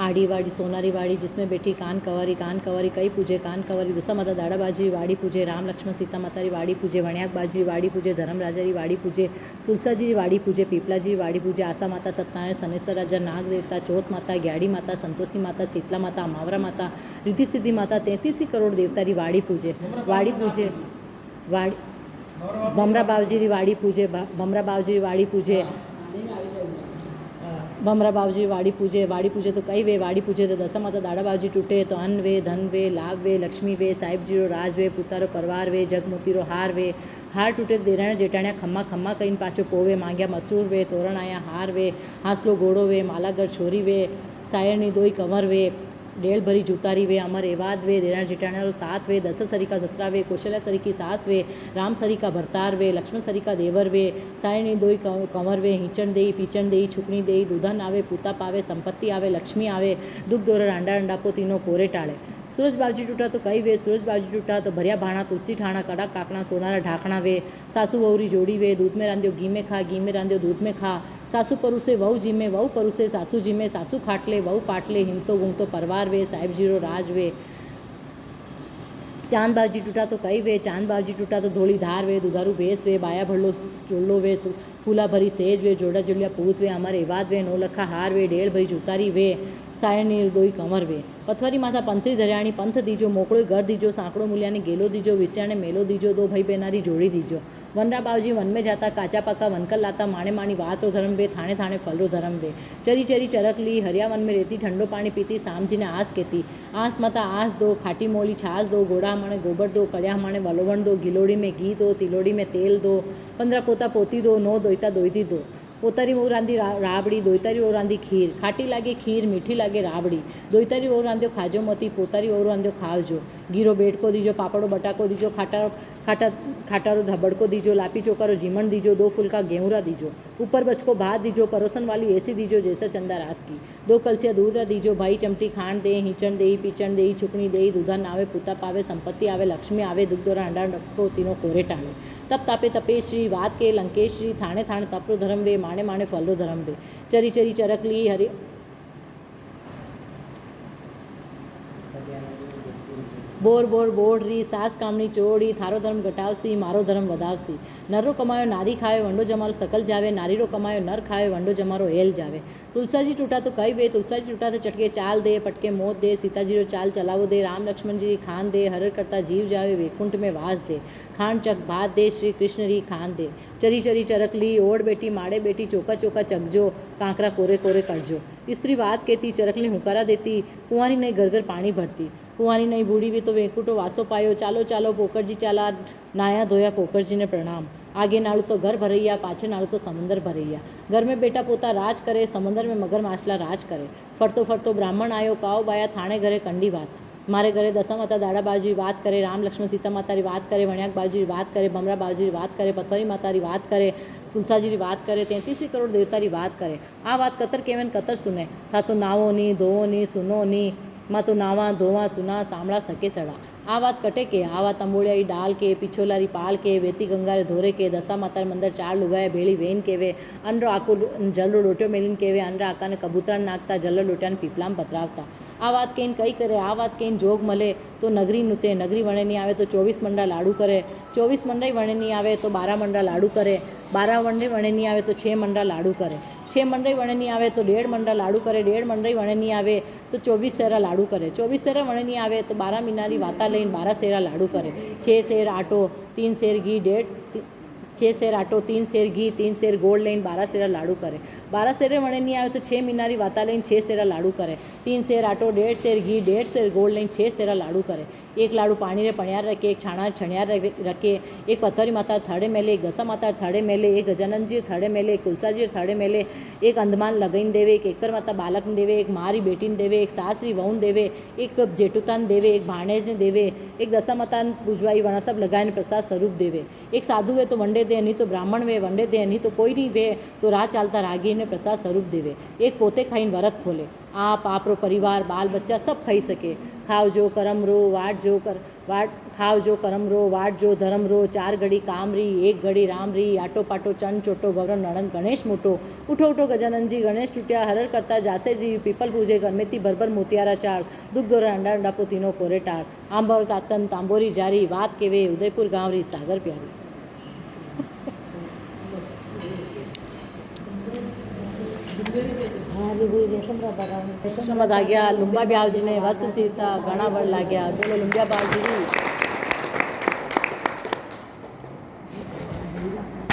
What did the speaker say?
आड़ी वाड़ी सोनारी वाड़ी जिसमें बैठी कान कवरी कई पूजे कान कवरी दशा माता दाड़ा बाजरी वाड़ी पूजे राम लक्ष्मण सीता माता री वाड़ी पूजे वणियाक बाजरी वाड़ी पूजे धर्म राजा री वाड़ी पूजे तुलसा जी वाड़ी पूजे पीपला जी वाड़ी पूजे आशा माता सत्यनारायण सनेश्वर राजा नाग देवता चौथ माता ग्याड़ी माता संतोषी माता शीतला माता अमावरा माता रिद्धि सिद्धि माता 33 करोड़ देवता री वाड़ी पूजे वाड़ी बमरा बावजी री वाड़ी पूजे बमरा बावजी री वाड़ी पूजे बमरा बावजी वाड़ी पूजे तो कई वे वाड़ी पूजे तो दशा माता दाड़ा बावजी टूटे तो अन्न वे धन वे लाभ वे लक्ष्मी वे साहिब जीरो राज वे पुतारो परवार वे जगमोतीरो हार टूटे देराण जेठाण्या खम्मा खम्मा कहीने पाछो पोवे मांग्या मसूर वे तोरण आया हार वे हासलो घोड़ो वे मालागर छोरी वे सायरनी दोई कमर वे डेल भरी जूतारी वे अमर एवाद वे देराण जेठाण्यारो साथ वे दस सरी का ससरा वे कौशल्या सरी की सास वे राम सरी का भरतार वे लक्ष्मण सरी का देवर वे सायणी दोई कंवर वे हिंचण देई पीचण देई छुकणी देई दूधन आवे पूता पावे संपत्ति आवे लक्ष्मी आवे दुख दोर रांडा रंडापो तीनो कोरे टाळे सूरज बावजी टूटा तो कई वे सूरज बावजी टूटा तो भरिया भाणा तुलसी ठाणा कड़ा काकड़ा सोनारा ढाकणा वे सासू वहुरी जोड़ी वे दूध में रांध्यो घी में खा घी में रांध्यो दूध में खा सासू परुसे वहू जीमे वहू परुसे सासू जीमे सासू खाटले वहू पाटले हिमतो गुमतो परवार वे साहिब जीरो राज वे चांद बावजी टूटा तो कई वे चांद बावजी टूटा तो धोली धार वे दुधारू भैंस वे बाया भरलो चोलो वे फूला भरी सेज वे जोड़ा जोलिया पूत वे अमर एवाद वे नौलखा हार वे डेल भरी जूतारी वे सायणी दोई कमर वे पथवरी माथा पंथरी धरियाणी पंथ दीजो मोकड़ो घर दीजो सांकड़ो मूल्याने गेलो दीजो विस्याने मेलो दीजो दो भाई बहनारी जोड़ी दीजो वनरा बावजी वन में जाता काचा पका वनकल लाता माणे माणी वात रो धर्म वे थाने थाने फल रो धर्म वे चरी चरी चरक ली हरिया वन में रहती ठंडो पानी पीती शाम जी ने आस कहती आस मता आस दो खाटी मोली छाछ दो गोड़ा माणे गोबर दो कड़िया माणे वलोवण दो गिलोड़ी में घी दो तिलोड़ी में तेल दो 15 पोता पोती दो 9 दोईता दोईती दो पोतारी वहू रांधी राबड़ी दोईतारी वहू रांधी खीर खाटी लागे खीर मीठी लागे राबड़ी दोईतारी वहू रांध्यो खाजो मती पोतारी वहू रांध्यो खावजो गीरो बेटको दीजो पापड़ो बटाको दीजो खाटारो धबड़को दीजो लापी चोकारो जीमण दीजो 2 फुलका गेहूरा दीजो ऊपर बचको भात दीजो परोसन वाली ऐसी दीजो जैसे चंदा रात की 2 कलसिया दूध दीजो भाई चमटी खांड दे हिंचण दे पीचण दे छुकनी दे दूधन आवे पूता पावे संपत्ति आवे लक्ष्मी आवे दुख दोरा अंडा डपको तीनो कोरे टाणे तप तापे तपे श्री वात के लंकेश श्री थाने थाने तपरो धर्म वे माणे माणे फलरो धर्म वे चरी चरी चरकली हरि बोर बोर बोड़ री सास कामनी चोड़ी थारो धर्म घटावसी मारो धर्म वधावसी नरो कमायो नारी खावे वंडो जमारो सकल जावे नारीरो कमायो नर खावे वंडो जमारो हेल जावे तुलसाजी टूटा तो कई वे तुलसाजी टूटा तो चटके चाल दे पटके मोत दे सीताजी रो चाल चलावो दे राम लक्ष्मण जी खान दे हर करता जीव जावे वैकुंठ में वास दे खान चक भात दे श्री कृष्ण री खान दे चरी चरी चरकली ओढ़ बेटी माड़े बेटी चौका चौका चकजो कांकरा कोरे कोरे करजो स्त्री बात कहती चरकली हुकारा देती कुंवारी नहीं घर घर पानी भरती कुंवारी नहीं बूढ़ी भी तो वेकुटो वासो पायो चालो चालो पोकर जी चाला नाया धोया पोकर जी ने प्रणाम आगे नाड़ू तो घर भरैया पाछे नाड़ू तो समंदर भरैया घर में बेटा पोता राज करे समंदर में मगर माछला राज करे फरतो फरतो ब्राह्मण आयो काओ बाया थाने घरे कंडी बात मारे घरे दशा माता दाड़ा बाजी बात करे राम लक्ष्मण सीता माता री बात करे वणियाक बाजी री बात करे बमरा बाजी री बात करे पथवरी माता री बात करे तुलसा जी री बात करे 33 करोड़ देवता री बात करे आ बात कतर केवन कतर सुने था तो नावो नी धोवो नी सुनो नी मां तो नावा धोवा सुना सामड़ा सके सड़ा आ बात कटे के आ बात अंबोड़िया डाल के पिछोलारी पाल के वेती गंगारे धोरे के दशा माता मंदिर 4 लुगाए भेड़ी वेन केवे अनरो आको जलरो लोटियो मेलीन केवे अनरा आकाने कबूतरा नाखता जल लोटियान पीपलाम पतरावता आ बात कहीं कई करे आ बात कहीं जोग मले तो नगरी नुते नगरी वणे नहीं आवे तो 24 मंडा लाडू करे 24 मंडा वणे नहीं आवे तो 12 मंडा लाडू करे 12 मंडे वणे नहीं आवे तो 6 मंडा लाडू करे 6 मंडई वणे नहीं आवे तो 1.5 मंडा लाडू करे 1.5 मंडई वणे नहीं आवे तो 24 सेरा लाडू करे 24 सेरा वणे नहीं आवे तो 12 मीनारी वाता लईने 12 सेरा लाडू करे 6 सेर आटो 3 सेर घी 6 सेर आटो 3 सेर घी 3 सेर गोड़ लईने 12 सेरा लाडू करे 12 सेरे वणे नहीं आवे तो 6 मीनारी वाता लईने 6 सेरा लाडू करे 3 सेर आटो 1.5 सेर घी 1.5 सेर गोड़ लईने 6 सेरा लाडू करे एक लाडू पानी रे पणियार रखे एक छाणा छणियार रखे एक पथरी माता थड़े मेले एक दशा माता थड़े मेले एक गजानन जी थड़े मेले एक तुलसा जी थड़े मेले एक अंधमान लगाईने देवे एक एकर माता बालक ने देवे एक मारी बेटी ने देवे एक सासरी वहू देवे एक जेठुतान देवे एक भाणेज ने देवे एक दशा माता पूजवाई वणा सब लगाईने प्रसाद स्वरूप देवे एक साधु वे तो वंडे વંડે દે નહીં તો બ્રાહ્મણ વે, વંડે દે નહીં તો કોઈ નહીં વે, તો રાહ ચાલતા રાગીરને પ્રસાદ સ્વરૂપ દેવે. એક પોતે ખાઈને વરત ખોલે. આપ આપરો પરિવાર બાલ બચ્ચા સબ ખાઈ શકે. ખાવજો કરમ રો વાટ જો કર વાટ ખાવજો કરમ રો વાટ જો ધરમ રો, 4 ઘડી કામ રી 1 ઘડી રામ રી, આટો પાટો ચંદ ચોટો ગૌરવ નણંદ ગણેશ મોટો, ઉઠો ઉઠો ગજાનંદજી ગણેશ તૂટ્યા, હરર કરતા જાસે જી, પીપલ પૂજે ગરમેતી ભરભર મોતિયારા ચાળ, દુઃખ દોરા અંડા અંડા પોતીનો કોરે ટાળ, આંબર તાતન તાંબોરી જારી, વાત કેવે ઉદયપુર ગાંવરી સાગર પ્યારી. રેશમમાં ધાગ્યા લુંબા બ્યાવજીને વસ્ત સીતા ઘણા વળ લાગ્યા. બોલો લુંબિયા બાવજી.